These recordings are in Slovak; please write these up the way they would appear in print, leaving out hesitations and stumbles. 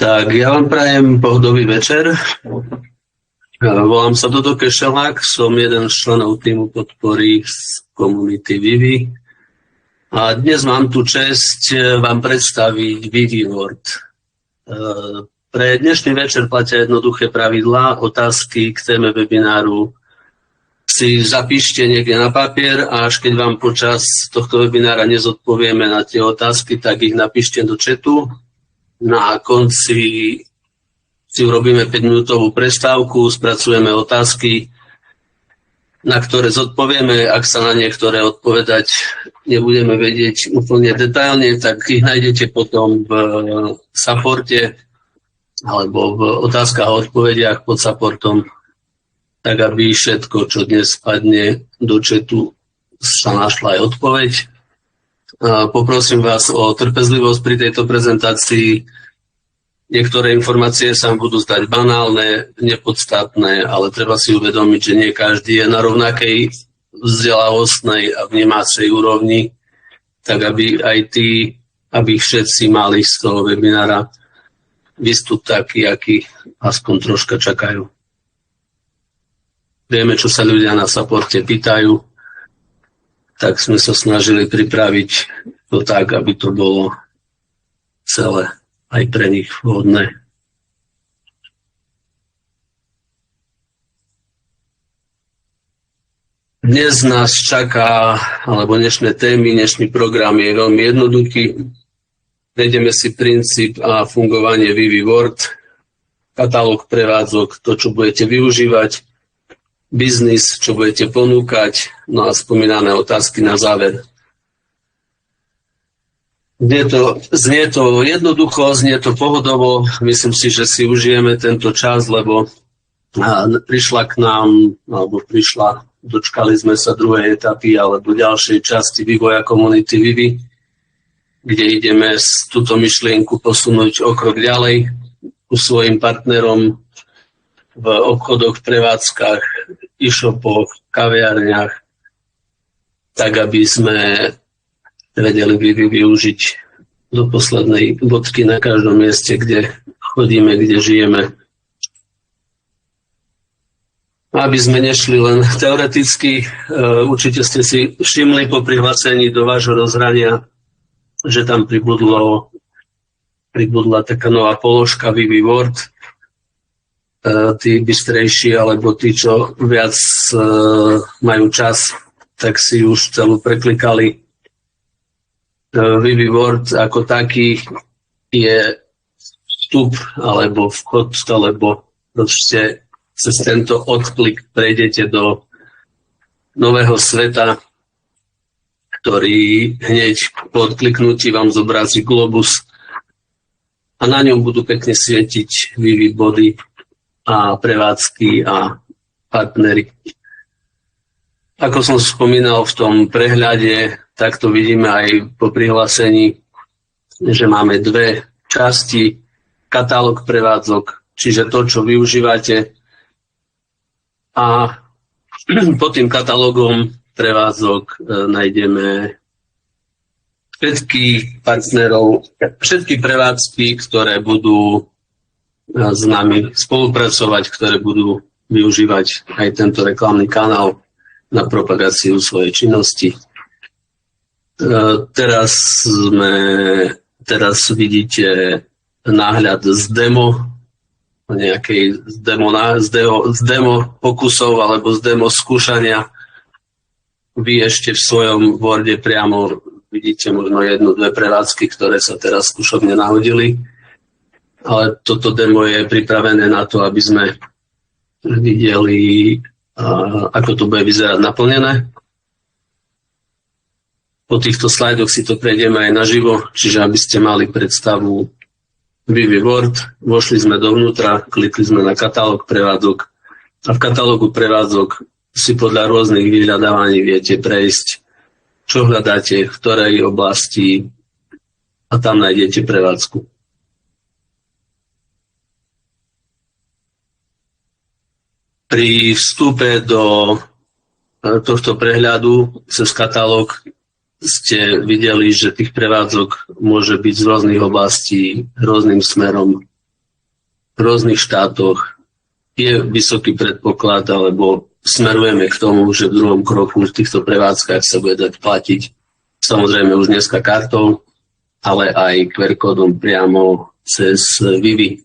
Tak, ja vám prajem pohodový večer. Volám sa Dodo Kešelák, som jeden z členov týmu podpory z komunity Vivi. A dnes mám tu česť vám predstaviť Vivi World. Pre dnešný večer platia jednoduché pravidlá, otázky k téme webináru si zapíšte niekde na papier a až keď vám počas tohto webinára nezodpovieme na tie otázky, tak ich napíšte do chatu. Na konci si urobíme 5-minútovú prestávku, spracujeme otázky, na ktoré zodpovieme. Ak sa na niektoré odpovedať nebudeme vedieť úplne detailne, tak ich nájdete potom v supporte alebo v otázkach a odpovediach pod supportom, tak aby všetko, čo dnes spadne do chatu, sa našla aj odpoveď. Poprosím vás o trpezlivosť pri tejto prezentácii. Niektoré informácie sa budú zdať banálne, nepodstatné, ale treba si uvedomiť, že nie každý je na rovnakej vzdelávostnej a vnímacej úrovni, tak aby všetci mali z toho webinára výstup taký, aký aspoň troška čakajú. Vieme, čo sa ľudia na supporte pýtajú, tak sme sa snažili pripraviť to tak, aby to bolo celé aj pre nich vhodné. Dnes nás čaká, alebo dnešné témy, dnešný program je veľmi jednoduchý. Prejdeme si princíp a fungovanie Vivi World, katalóg prevádzok, to, čo budete využívať, biznis, čo budete ponúkať, no a spomínané otázky na záver. Znie to jednoducho, znie to pohodovo, myslím si, že si užijeme tento čas, lebo dočkali sme sa druhej etapy alebo ďalšej časti vývoja komunity Vivi, kde ideme túto myšlienku posunúť o krok ďalej ku svojim partnerom v obchodoch, prevádzkach, e-shopoch, kaviarniach, tak aby sme vedeli využiť do poslednej bodky na každom mieste, kde chodíme, kde žijeme. Aby sme nešli len teoreticky, určite ste si všimli po prihlásení do vášho rozhrania, že tam pribudla taká nová položka Vivi World. Tí bystrejší, alebo tí, čo viac majú čas, tak si už celú preklikali. Vivi World ako taký je vstup, alebo vchod, alebo proste cez tento odklik prejdete do nového sveta, ktorý hneď po odkliknutí vám zobrazí globus a na ňom budú pekne svietiť Vivi body a prevádzky a partnery. Ako som spomínal v tom prehľade, tak to vidíme aj po prihlásení, že máme dve časti, katalóg prevádzok, čiže to, čo využívate, a pod tým katalógom prevádzok nájdeme všetky prevádzky, ktoré budú s nami spolupracovať, ktoré budú využívať aj tento reklamný kanál na propagáciu svojej činnosti. Teraz vidíte náhľad z demo pokusov alebo z demo skúšania. Vy ešte v svojom Worde priamo vidíte možno 1-2 prevádzky, ktoré sa teraz skúšobne nahodili. Ale toto demo je pripravené na to, aby sme videli, ako to bude vyzerať naplnené. Po týchto slajdoch si to prejdeme aj naživo, čiže aby ste mali predstavu Vivi World. Vošli sme dovnútra, klikli sme na katalóg prevádzok a v katalógu prevádzok si podľa rôznych vyhľadávaní viete prejsť, čo hľadáte, v ktorej oblasti a tam nájdete prevádzku. Pri vstupe do tohto prehľadu cez katalóg ste videli, že tých prevádzok môže byť z rôznych oblastí rôznym smerom v rôznych štátoch je vysoký predpoklad, alebo smerujeme k tomu, že v druhom kroku v týchto prevádzkach sa bude dať platiť samozrejme už dneska kartou, ale aj QR kódom priamo cez Vivi.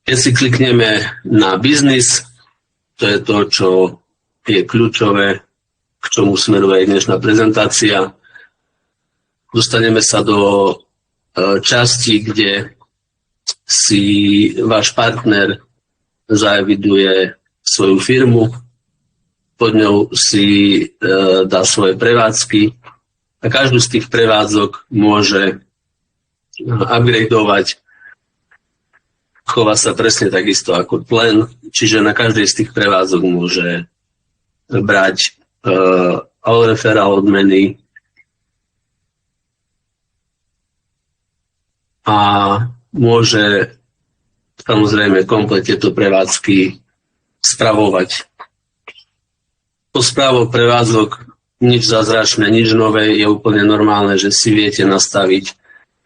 Keď si klikneme na biznis, to je to, čo je kľúčové, k čomu smeruje aj dnešná prezentácia. Dostaneme sa do časti, kde si váš partner zaeviduje svoju firmu, pod ňou si dá svoje prevádzky a každú z tých prevádzok môže upgradeovať. Chová sa presne takisto ako Tlen, čiže na každej z tých prevádzok môže brať all-referral odmeny a môže samozrejme komplet tieto prevádzky spravovať. Po správe prevádzok nič zázračné, nič nové, je úplne normálne, že si viete nastaviť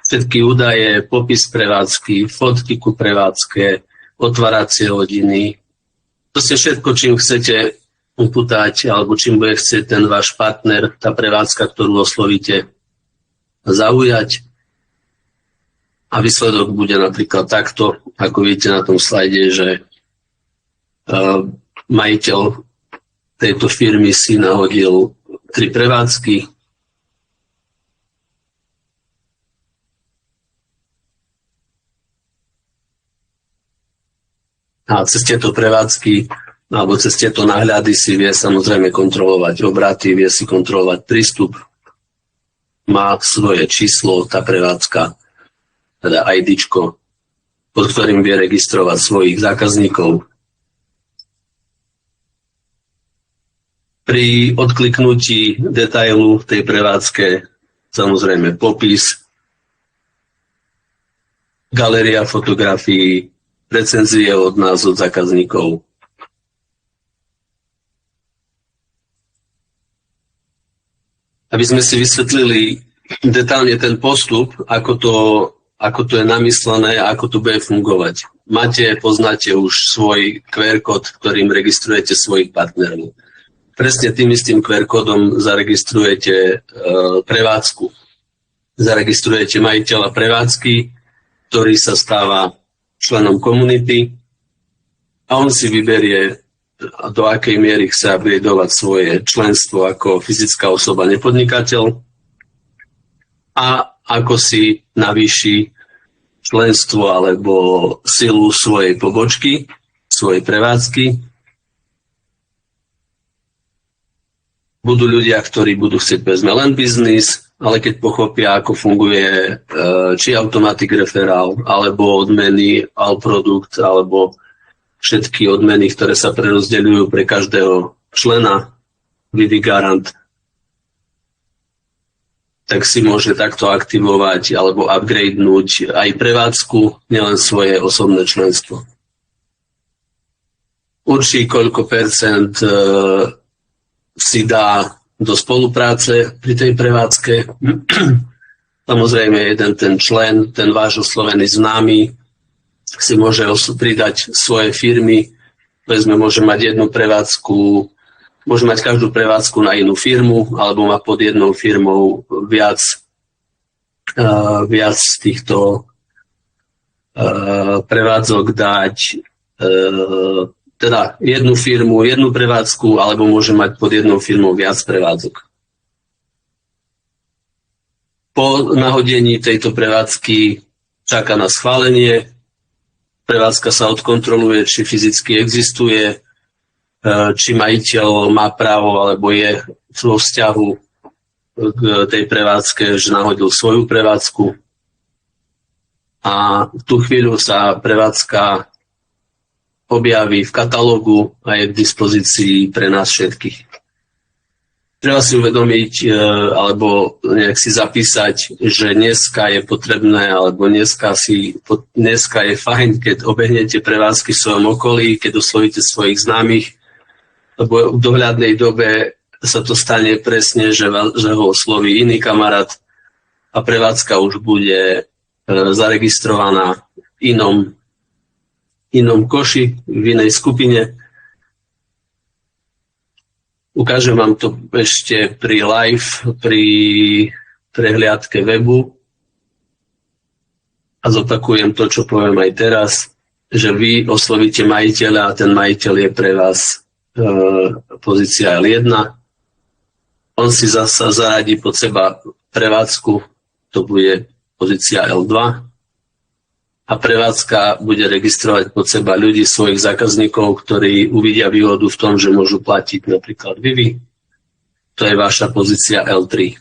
všetky údaje, popis prevádzky, fotky ku prevádzke, otváracie hodiny. Proste všetko, čím chcete upútať, alebo čím bude chcieť ten váš partner, tá prevádzka, ktorú oslovíte, zaujať. A výsledok bude napríklad takto, ako vidíte na tom slajde, že majiteľ tejto firmy si nahodil 3 prevádzky. A cez tieto prevádzky alebo cez tieto náhľady si vie samozrejme kontrolovať obraty, vie si kontrolovať prístup, má svoje číslo, tá prevádzka, teda IDčko, pod ktorým vie registrovať svojich zákazníkov. Pri odkliknutí detailu v tej prevádzke samozrejme popis, galéria fotografií, recenzie od nás, od zákazníkov. Aby sme si vysvetlili detálne ten postup, ako to je namyslené a ako to bude fungovať. Poznáte už svoj QR kód, ktorým registrujete svojich partnerov. Presne tým istým QR kódom zaregistrujete prevádzku. Zaregistrujete majiteľa prevádzky, ktorý sa stáva členom komunity a on si vyberie, do akej miery chce upgradeovať svoje členstvo ako fyzická osoba, nepodnikateľ a ako si navýši členstvo alebo silu svojej pobočky, svojej prevádzky. Budú ľudia, ktorí budú chcieť povedzme len biznis, ale keď pochopia, ako funguje či automatic referál, alebo odmeny, all produkt, alebo všetky odmeny, ktoré sa prerozdeľujú pre každého člena Vivi Garant, tak si môže takto aktivovať alebo upgradenúť aj prevádzku, nielen svoje osobné členstvo. Určí, koľko percent si dá do spolupráce pri tej prevádzke. Samozrejme, jeden ten člen, ten váš oslovený známy, si môže pridať svoje firmy. Povedzme, môže mať jednu prevádzku, môže mať každú prevádzku na inú firmu, alebo má pod jednou firmou viac týchto prevádzok dať teda jednu firmu, jednu prevádzku, alebo môže mať pod jednou firmou viac prevádzok. Po nahodení tejto prevádzky čaká na schválenie. Prevádzka sa odkontroluje, či fyzicky existuje, či majiteľ má právo, alebo je vo vzťahu k tej prevádzke, že nahodil svoju prevádzku. A v tú chvíľu sa prevádzka objaví v katalógu a je k dispozícii pre nás všetkých. Treba si uvedomiť alebo nejak si zapísať, že dneska je potrebné, alebo dneska je fajn, keď obehnete prevádzky v svojom okolí, keď oslovíte svojich známych, lebo v dohľadnej dobe sa to stane presne, že ho osloví iný kamarát a prevádzka už bude zaregistrovaná v inom koši, v inej skupine. Ukážem vám to ešte pri live, pri prehliadke webu a zopakujem to, čo poviem aj teraz, že vy oslovíte majiteľa a ten majiteľ je pre vás pozícia L1. On si zasa zaradí pod seba prevádzku, to bude pozícia L2 a prevádzka bude registrovať pod seba ľudí, svojich zákazníkov, ktorí uvidia výhodu v tom, že môžu platiť napríklad Vivi. To je vaša pozícia L3.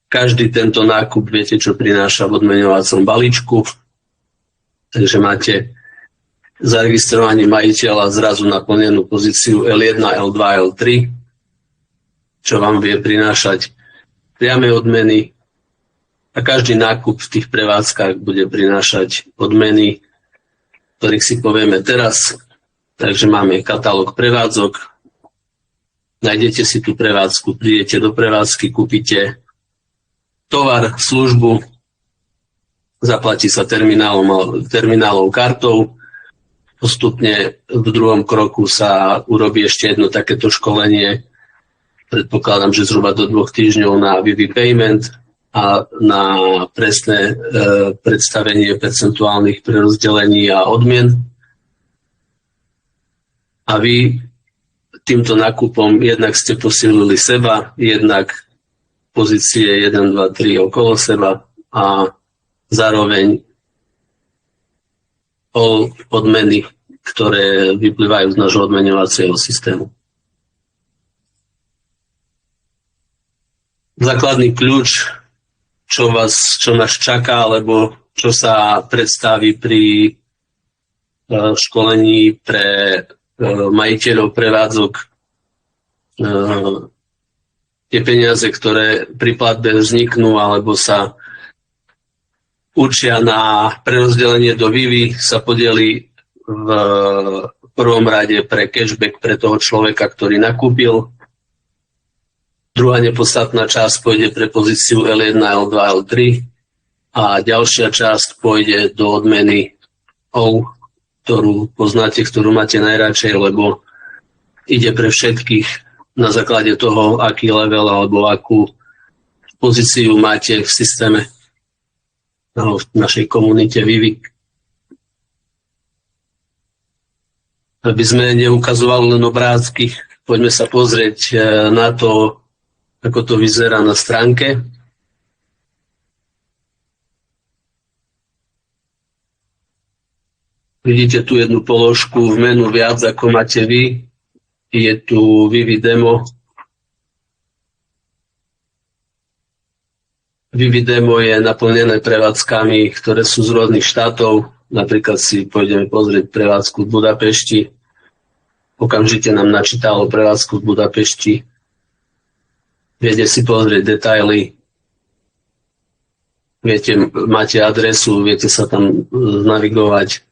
Každý tento nákup viete, čo prináša v odmeňovacom balíčku, takže máte zaregistrovaní majiteľa zrazu naplnenú pozíciu L1, L2, L3, čo vám vie prinášať priame odmeny a každý nákup v tých prevádzkach bude prinášať odmeny, ktorých si povieme teraz. Takže máme katalóg prevádzok, nájdete si tú prevádzku, prídete do prevádzky, kúpite tovar, službu, zaplatí sa terminálou kartou. Postupne v druhom kroku sa urobí ešte jedno takéto školenie. Predpokladám, že zhruba do 2 týždňov na Vivi Payment a na presné predstavenie percentuálnych prerozdelení a odmien. A vy týmto nákupom jednak ste posilnili seba, jednak pozície 1, 2, 3 okolo seba a zároveň odmeny, ktoré vyplývajú z nášho odmeňovacieho systému. Základný kľúč, čo nás čaká, alebo čo sa predstaví pri školení pre majiteľov prevádzok. Tie peniaze, ktoré pri platbe vzniknú alebo sa určia na prerozdelenie do Vivi, sa podeli v prvom rade pre cashback pre toho človeka, ktorý nakúpil. Druhá nepodstatná časť pôjde pre pozíciu L1, L2, L3 a ďalšia časť pôjde do odmeny O, ktorú poznáte, ktorú máte najradšej, lebo ide pre všetkých na základe toho, aký level alebo akú pozíciu máte v systéme v našej komunite Vivi. Aby sme neukazovali len obrázky, poďme sa pozrieť na to, ako to vyzerá na stránke. Vidíte tu jednu položku v menu viac, ako máte vy. Je tu Vivi Demo. Vivi Demo je naplnené prevádzkami, ktoré sú z rôznych štátov. Napríklad si pôjdeme pozrieť prevádzku v Budapešti. Okamžite nám načítalo prevádzku v Budapešti. Viete si pozrieť detaily, viete, máte adresu, viete sa tam navigovať.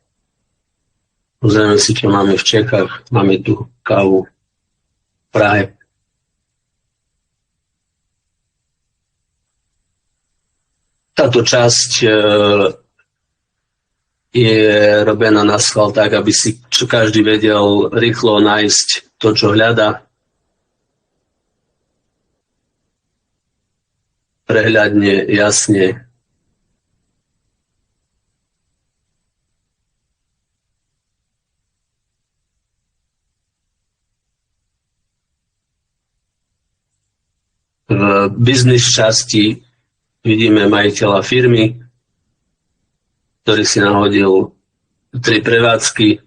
Pozrieme si, čo máme v Čechách. Máme tu kávu v Prahe. Táto časť je robená na schvál tak, aby si každý vedel rýchlo nájsť to, čo hľadá. Prehľadne, jasne. V biznis časti vidíme majiteľa firmy, ktorý si nahodil 3 prevádzky.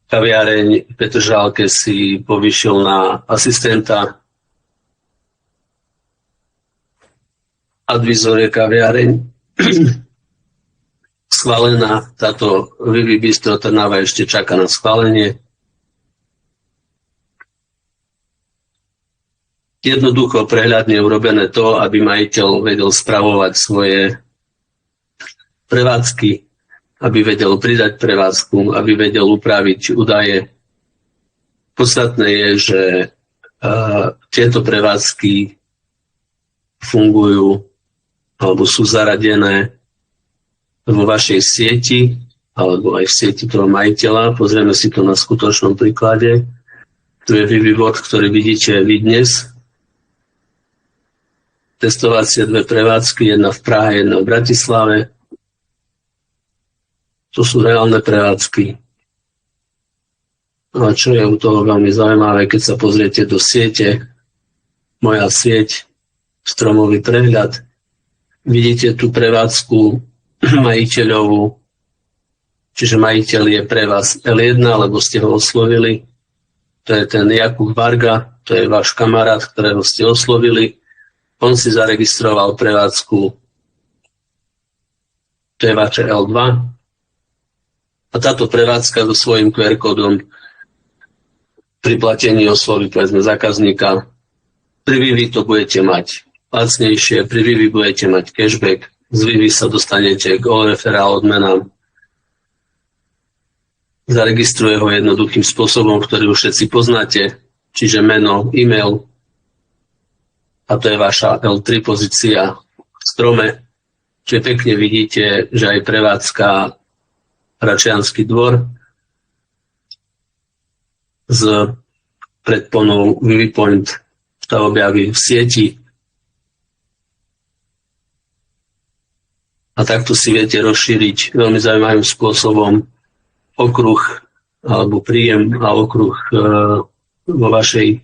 Kaviareň v Petržálke si povýšil na asistenta. Advizor je kaviareň. Schválená. Táto Vivi Bistro Trnava ešte čaká na schválenie. Jednoducho prehľadne urobené to, aby majiteľ vedel spravovať svoje prevádzky, aby vedel pridať prevádzku, aby vedel upraviť údaje. Podstatné je, že tieto prevádzky fungujú alebo sú zaradené vo vašej sieti, alebo aj v sieti toho majiteľa. Pozrieme si to na skutočnom príklade. Tu je Vivivod, ktorý vidíte vy dnes. Testovacie dve prevádzky, jedna v Prahe, jedna v Bratislave. To sú reálne prevádzky. A čo je u toho veľmi zaujímavé, keď sa pozriete do siete, moja sieť, stromový prehľad, vidíte tú prevádzku majiteľovú, čiže majiteľ je pre vás L1, lebo ste ho oslovili. To je ten Jakub Varga, to je váš kamarát, ktorého ste oslovili. On si zaregistroval prevádzku, to je vaše L2. A táto prevádzka so svojím QR kódom pri platení oslovy, povedzme, zákazníka. Pri Vivi to budete mať lacnejšie, pri Vivi budete mať cashback, z Vivi sa dostanete k all-referál odmenám. Zaregistruje ho jednoduchým spôsobom, ktorý už všetci poznáte, čiže meno, e-mail, a to je vaša L3 pozícia v strome. Čiže pekne vidíte, že aj prevádzka Račiansky dvor s predponou ViviPoint sa objaví v sieti. A takto si viete rozšíriť veľmi zaujímavým spôsobom okruh alebo príjem a okruh vo vašej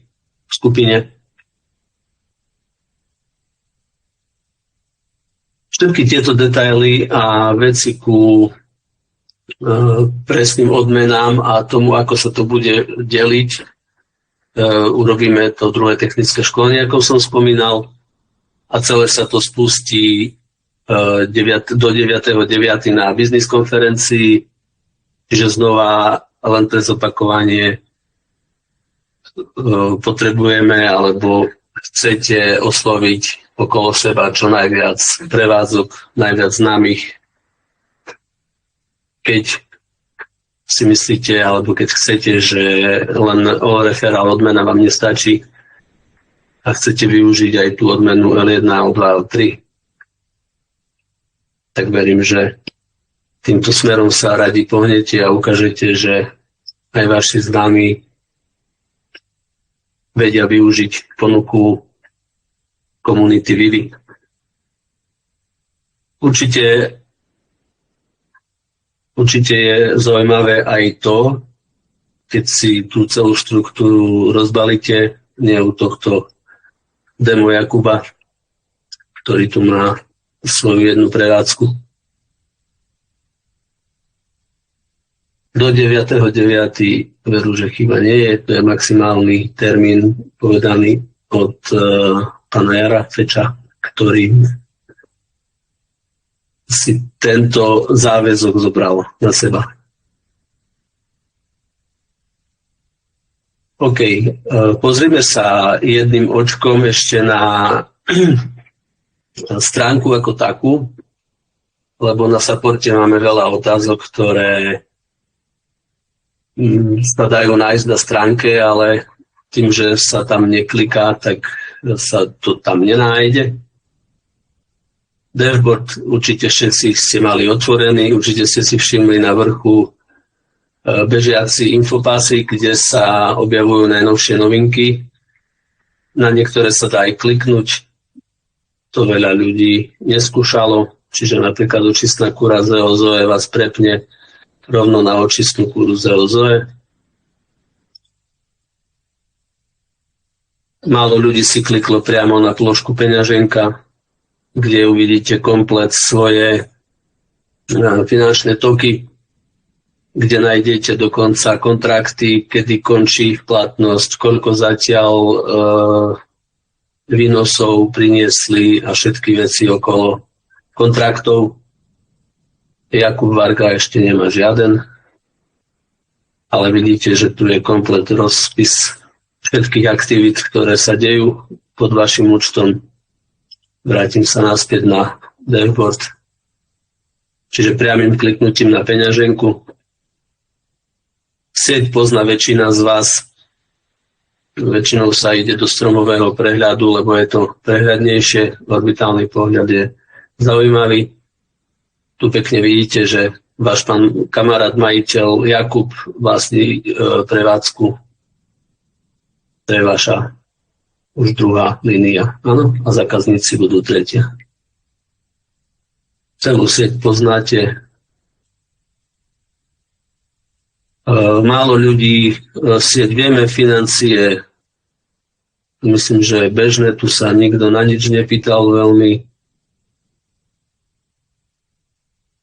skupine. Všetky tieto detaily a veci ku presným odmenám a tomu, ako sa to bude deliť, urobíme to druhé technické školenie, ako som spomínal, a celé sa to spustí do 9.9. na biznis konferencii, čiže znova len pre zopakovanie potrebujeme alebo chcete osloviť okolo seba čo najviac prevádzok, najviac známych. Keď si myslíte, alebo keď chcete, že len all-referál odmena vám nestačí a chcete využiť aj tú odmenu L1, L2, L3, tak verím, že týmto smerom sa radi pohnete a ukážete, že aj vaši známi vedia využiť ponuku komunity Vivi. Určite je zaujímavé aj to, keď si tú celú štruktúru rozbalíte, nie u tohto demo Jakuba, ktorý tu má svoju jednu prevádzku. Do 9.9. veru, že chyba nie je, to je maximálny termín povedaný od pána Jara Feča, ktorý si tento záväzok zobral na seba. OK, pozrime sa jedným očkom ešte na stránku ako takú, lebo na supporte máme veľa otázok, ktoré sa dajú nájsť na stránke, ale tým, že sa tam nekliká, tak sa to tam nenájde. Dashboard určite všetci ste mali otvorený, určite ste si všimli na vrchu bežiaci infopasy, kde sa objavujú najnovšie novinky. Na niektoré sa dá aj kliknúť. To veľa ľudí neskúšalo, čiže napríklad očistná kúra ZEO Zoe vás prepne rovno na očistnú kúru ZEO Zoe. Málo ľudí si kliklo priamo na plošku peňaženka, kde uvidíte komplet svoje finančné toky, kde nájdete dokonca kontrakty, kedy končí ich platnosť, koľko zatiaľ výnosov priniesli a všetky veci okolo kontraktov. Jakub Varga ešte nemá žiaden, ale vidíte, že tu je komplet rozpis všetkých aktivít, ktoré sa dejú pod vašim účtom. Vrátim sa naspäť na dashboard. Čiže priamym kliknutím na peňaženku. Sieť pozná väčšina z vás. Väčšinou sa ide do stromového prehľadu, lebo je to prehľadnejšie. Orbitálny pohľad je zaujímavý. Tu pekne vidíte, že váš pán kamarát, majiteľ Jakub vlastní prevádzku. To je vaša už druhá línia. Áno? A zákazníci budú tretia. Celú sieť poznáte. Málo ľudí sieť vieme, financie. Myslím, že je bežné, tu sa nikto na nič nepýtal veľmi.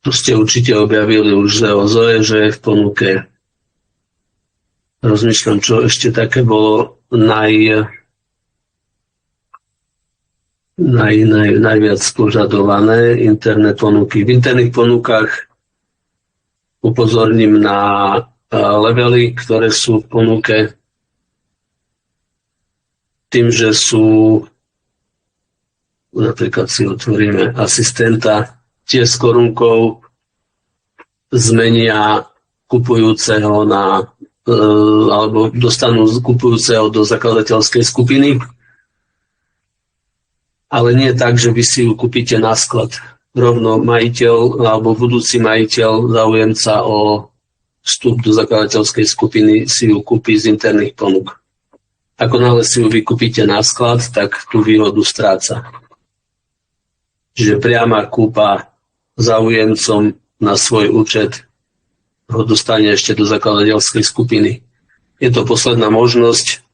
Tu ste určite objavili už Zoe, že je v ponuke. Rozmýšľam, čo ešte také bolo najviac požadované. Interné ponuky. V interných ponukách upozorním na levely, ktoré sú v ponuke. Tým, že sú, napríklad si otvoríme asistenta, tie s korunkou zmenia kupujúceho alebo dostanú kupujúceho do zakladateľskej skupiny, ale nie tak, že vy si ju kúpite na sklad. Rovno majiteľ alebo budúci majiteľ, záujemca o vstup do zakladateľskej skupiny si ju kúpi z interných ponúk. Ako náhle si ju vykúpite na sklad, tak tú výhodu stráca. Čiže priama kúpa záujemcom na svoj účet ho dostane ešte do zakladateľskej skupiny. Je to posledná možnosť.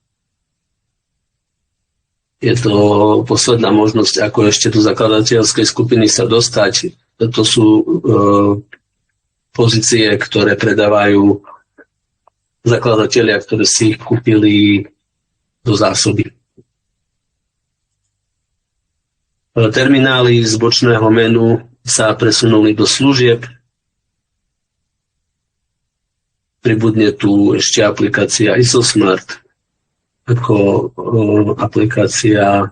Ako ešte do zakladateľskej skupiny sa dostať. To sú pozície, ktoré predávajú zakladatelia, ktoré si ich kúpili do zásoby. Terminály z bočného menu sa presunuli do služieb. Pribudne tu ešte aplikácia ISOSmart ako aplikácia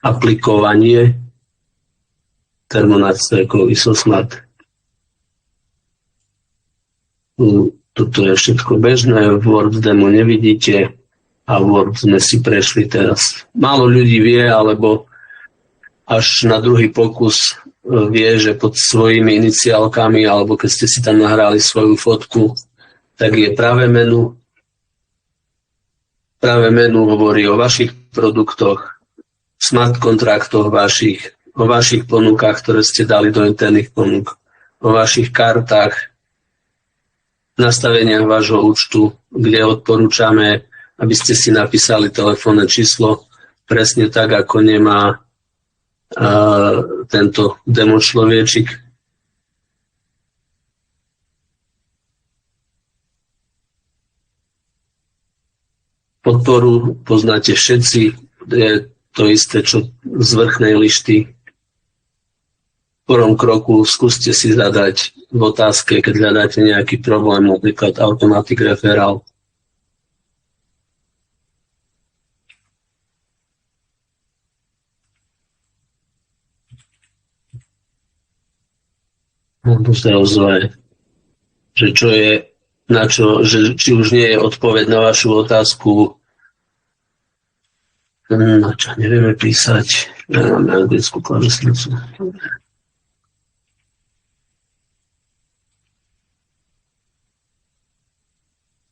aplikovanie termonáctrekov ISOSmart. Toto je všetko bežné, Word demo nevidíte a Word sme si prešli teraz. Málo ľudí vie, alebo až na druhý pokus vie, že pod svojimi iniciálkami, alebo keď ste si tam nahrali svoju fotku, tak je pravé menu. Pravé menu hovorí o vašich produktoch, smart kontraktoch vašich, o vašich ponukách, ktoré ste dali do interných ponúk, o vašich kartách, nastaveniach vášho účtu, kde odporúčame, aby ste si napísali telefónne číslo presne tak, ako nemá tento demo človečik. Podporu poznáte všetci, je to isté, čo z vrchnej lišty. V prvom kroku skúste si zadať v otázke, keď hľadáte nejaký problém, napríklad automatic referral. Že čo je, na čo, že či už nie je odpoveď na vašu otázku, na čo nevieme písať, nemáme anglickú klávesnicu.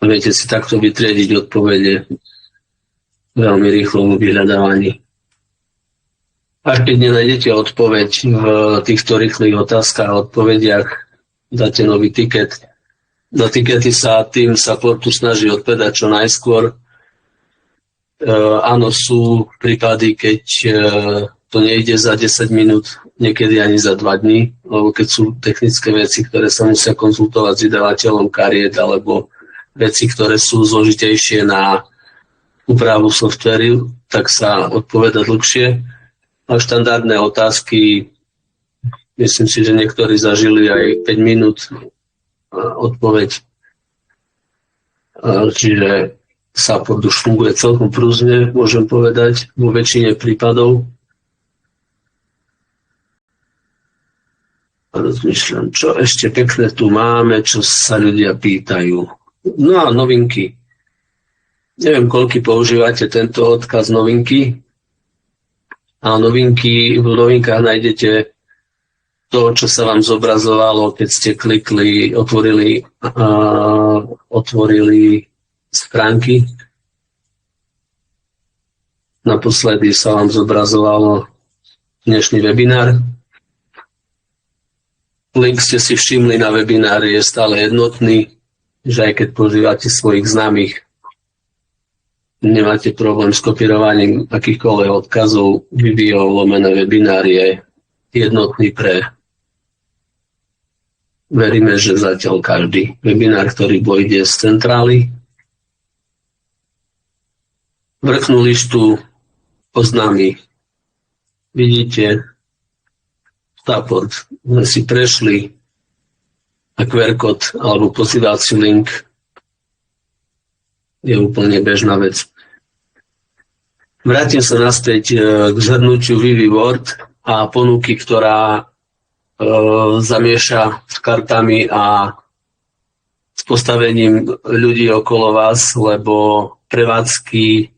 Viete si takto vytriediť odpovede veľmi rýchlo v vyhľadávaní. Až keď nenájdete odpoveď v týchto rýchlych otázkach a odpovediach, dáte nový tiket. Na tikety sa tým supportu snaží odpovedať čo najskôr. Áno, sú prípady, keď to nejde za 10 minút, niekedy ani za 2 dní, lebo keď sú technické veci, ktoré sa musia konzultovať s vydavateľom kariet, alebo veci, ktoré sú zložitejšie na úpravu softvéru, tak sa odpoveda dlhšie. A štandardné otázky, myslím si, že niektorí zažili aj 5 minút odpoveď. Čiže support už funguje celkom prúzne, môžem povedať, vo väčšine prípadov. A rozmýšľam, čo ešte pekné tu máme, čo sa ľudia pýtajú. No a novinky. Neviem, koľko používate tento odkaz novinky. A v novinkách nájdete to, čo sa vám zobrazovalo, keď ste klikli, otvorili stránky. Naposledy sa vám zobrazovalo dnešný webinár. Link ste si všimli na webinár je stále jednotný, že aj keď používate svojich známych, nemáte problém s kopírovaním akýchkoľvek odkazov, Vivio/webinár je jednotný pre, veríme, že zatiaľ každý webinár, ktorý pôjde z centrály. Vrchnú lištu oznámy. Vidíte, support sme si prešli a QR kód alebo pozývací link je úplne bežná vec. Vrátim sa naspäť k zhrnutiu Vivi World a ponuky, ktorá zamieša s kartami a s postavením ľudí okolo vás, lebo prevádzky,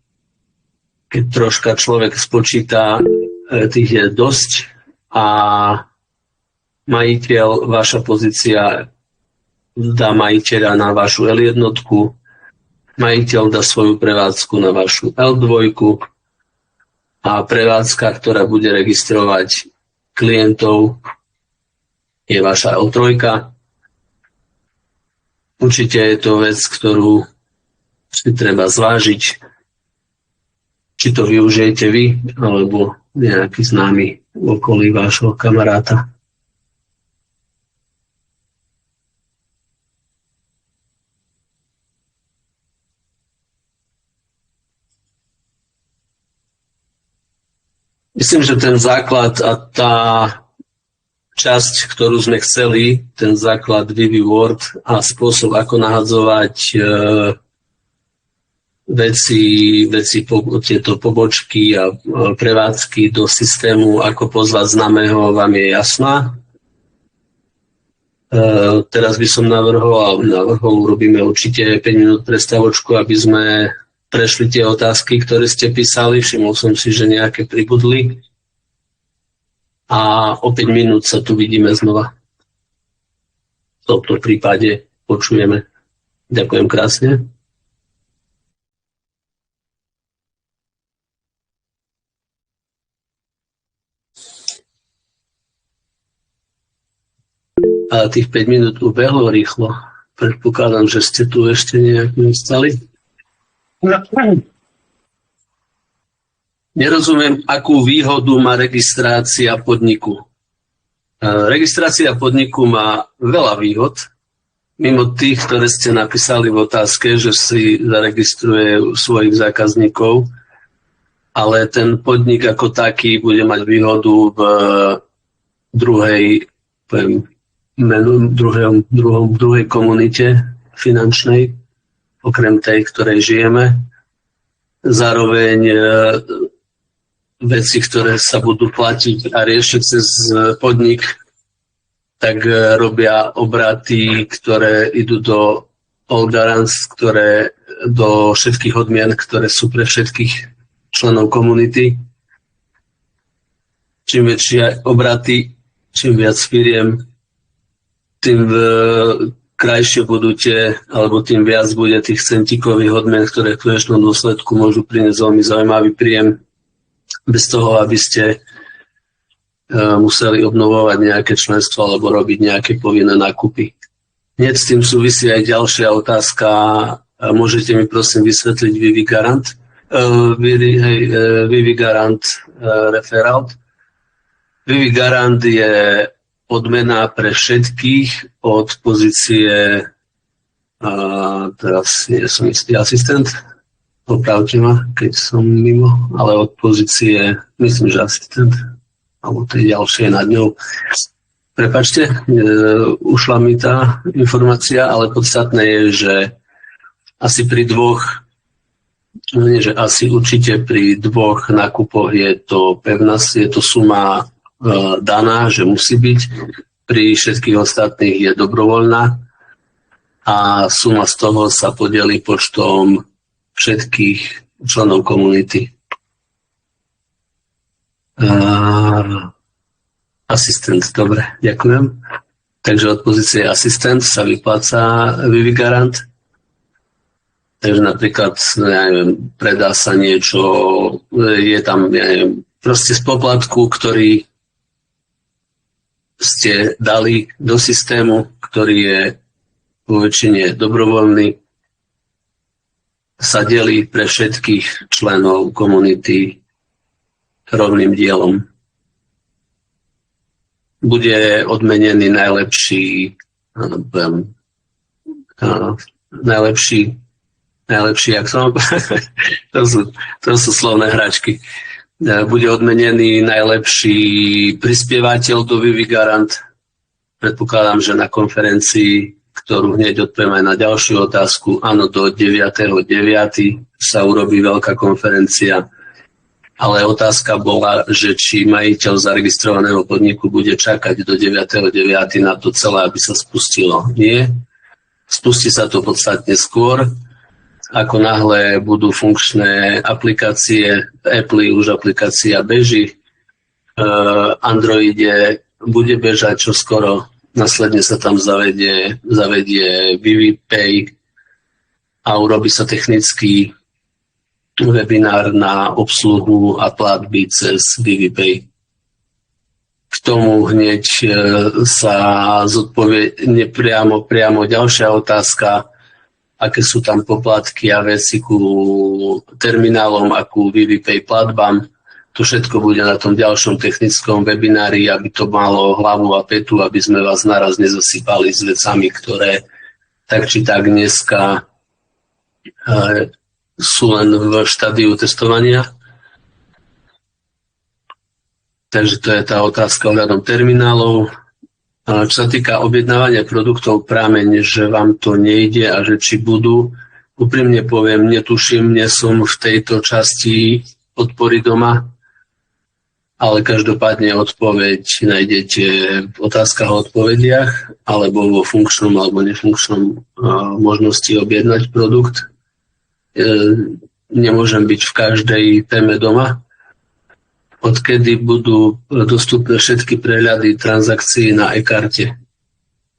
keď troška človek spočíta, tých je dosť a majiteľ, vaša pozícia dá majiteľa na vašu L1, majiteľ dá svoju prevádzku na vašu L2 a prevádzka, ktorá bude registrovať klientov, je vaša L3. Určite je to vec, ktorú si treba zvážiť, či to využijete vy, alebo nejaký známy v okolí vášho kamaráta. Myslím, že ten základ a tá časť, ktorú sme chceli, ten základ Vivi World a spôsob, ako nahadzovať tieto pobočky a prevádzky do systému, ako pozvať známeho, vám je jasná. Teraz by som navrhol, urobíme určite 5 minút prestavočku, aby sme prešli tie otázky, ktoré ste písali. Všimol som si, že nejaké pribudli. A o 5 minút sa tu vidíme znova. V tomto prípade počujeme. Ďakujem krásne. A tých 5 minút ubehlo rýchlo. Predpokladám, že ste tu ešte nejak nestali. Nerozumiem, akú výhodu má registrácia podniku. Registrácia podniku má veľa výhod, mimo tých, ktoré ste napísali v otázke, že si zaregistruje svojich zákazníkov, ale ten podnik ako taký bude mať výhodu v druhej komunite finančnej, okrem tej, ktorej žijeme. Zároveň veci, ktoré sa budú platiť a riešiť cez podnik, tak robia obraty, ktoré idú do all garants, ktoré do všetkých odmien, ktoré sú pre všetkých členov komunity. Čím väčšie obraty, čím viac firiem, tým krajšie budete, alebo tým viac bude tých centíkových odmien, ktoré v konečnom dôsledku môžu priniesť veľmi zaujímavý príjem, bez toho, aby ste museli obnovovať nejaké členstvo alebo robiť nejaké povinné nákupy. Hneď s tým súvisí aj ďalšia otázka. Môžete mi prosím vysvetliť Vivi Garant? Vivi Garant referál. Vivi Garant je odmena pre všetkých od pozície, teraz nie som istý asistent, opravte ma, keď som mimo, ale od pozície, myslím, že asistent, alebo tej ďalšie nad ňou. Prepáčte, ušla mi tá informácia, ale podstatné je, že asi pri dvoch, nie že asi určite pri dvoch nákupoch je to pevná, je to suma daná, že musí byť, pri všetkých ostatných je dobrovoľná a suma z toho sa podeli počtom všetkých členov komunity. Asistent, dobre, ďakujem. Takže od pozície asistent sa vypláca Vivi Garant. Takže napríklad, ja neviem, predá sa niečo, je tam, ja neviem, proste z poplatku, ktorý ste dali do systému, ktorý je vo väčšine dobrovoľný, sa delí pre všetkých členov komunity rovným dielom. Bude odmenený najlepší, jak som to sú slovné hračky. Bude odmenený najlepší prispievateľ do Vivi Garant. Predpokladám, že na konferencii, ktorú hneď odpoviem aj na ďalšiu otázku, áno, do 9.9. sa urobí veľká konferencia. Ale otázka bola, že či majiteľ zaregistrovaného podniku bude čakať do 9.9. na to celé, aby sa spustilo. Nie. Spustí sa to podstatne skôr. Ako náhle budú funkčné aplikácie, v Apple už aplikácia beží, Androide bude bežať čoskoro, následne sa tam zavedie Vivi Pay a urobí sa technický webinár na obsluhu a platby cez Vivi Pay. K tomu hneď sa zodpovie priamo ďalšia otázka, aké sú tam poplatky a veci ku terminálom a ku Vivi Pay platbám. To všetko bude na tom ďalšom technickom webinári, aby to malo hlavu a petu, aby sme vás naraz nezasypali s vecami, ktoré tak či tak dneska sú len v štádiu testovania. Takže to je tá otázka ohľadom terminálov. Čo sa týka objednávania produktov Prameň, že vám to nejde a že či budú, úprimne poviem, netuším, nie som v tejto časti podpory doma, ale každopádne odpoveď nájdete v otázkach a odpovediach alebo vo funkčnom alebo nefunkčnom možnosti objednať produkt. Nemôžem byť v každej téme doma. Odkedy budú dostupné všetky prehľady transakcií na e-karte?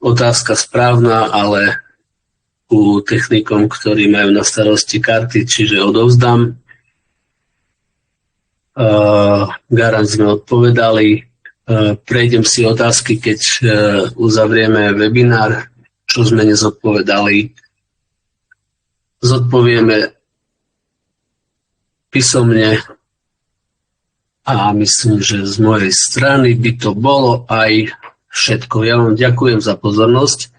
Otázka správna, ale u technikom, ktorí majú na starosti karty, čiže odovzdám. Garant sme odpovedali. Prejdem si otázky, keď uzavrieme webinár, čo sme nezodpovedali. Zodpovieme písomne a myslím, že z mojej strany by to bolo aj všetko. Ja vám ďakujem za pozornosť.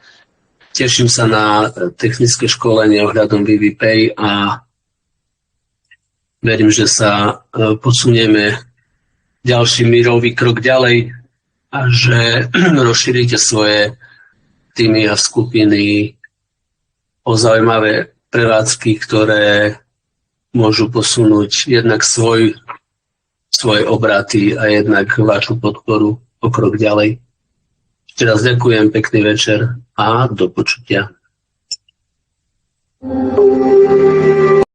Teším sa na technické školenie ohľadom Vivi Pay a verím, že sa posunieme ďalší mírový krok ďalej a že rozšírite svoje týmy a skupiny o zaujímavé prevádzky, ktoré môžu posunúť jednak svoje obraty a jednak vašu podporu o krok ďalej. Ešte raz ďakujem, pekný večer a do počutia.